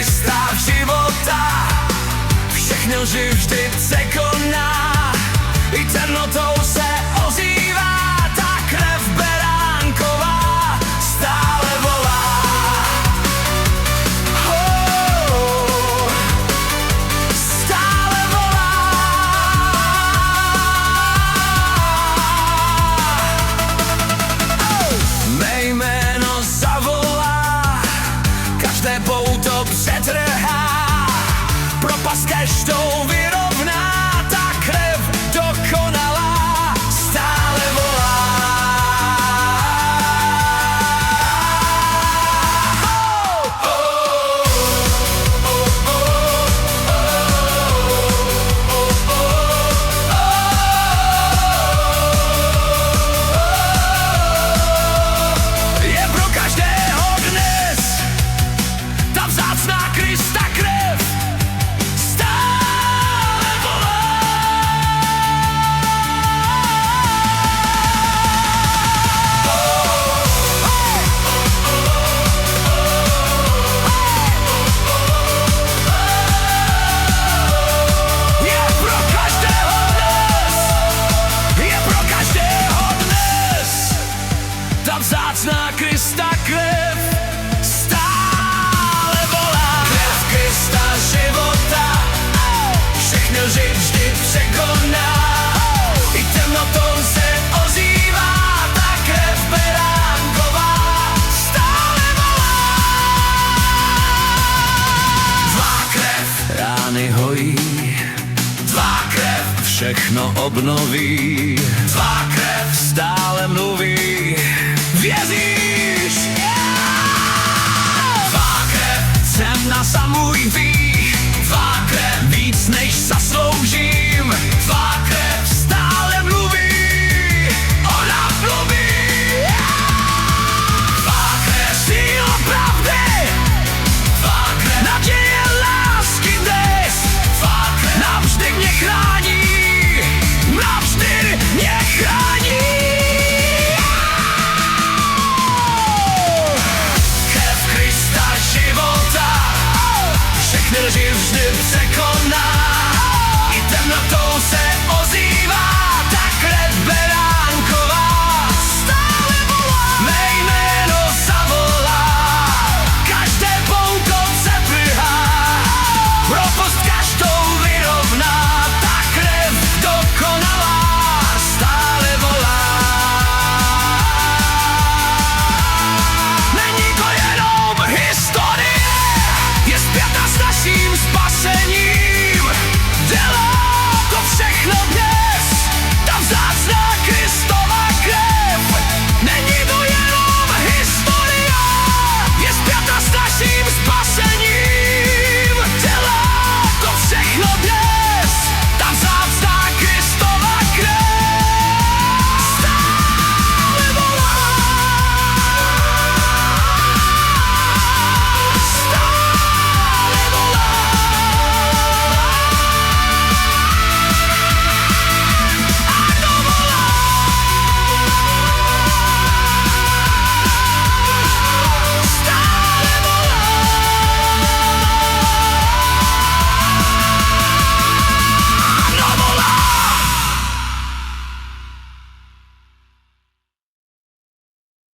Krista života, všechny lži vždy překoná, i temnotou se ozývá, ta krev beránková stále volá. Stále volá. Mé jméno zavolá, každé pouto přetrhá, propast každou vyrovná, ta krev dokonalá stále volá. Je pro každého dnes ta vzácná Krista krev stále volá. Je pro každého dnes, je pro každého dnes ta vzácná Krista krev stále volá. Krev Krista života, všechny lži vždy překoná, i temnotou se ozývá, ta krev beránková stále volá. Tvá krev rány hojí, tvá krev všechno obnoví, tvá krev stále mluví, věříš? Tvá krev jsem na samůj ví, tvá krev víc než zasloužím, tvá krev stále mluví, ona mluví. Tvá krev síla pravdy, tvá krev naděje lásky dnes, tvá krev navždy mě chrání, navždy mě chrání. Krev Krista života, všechny lži vždy překoná, i temnotou se ozývá, ta krev beránková stále volá. Mé jméno zavolá, každé pouto přetrhá, propast každou vyrovná, ta krev dokonalá stále volá. Není to jenom historie, je spjata s naším spasem.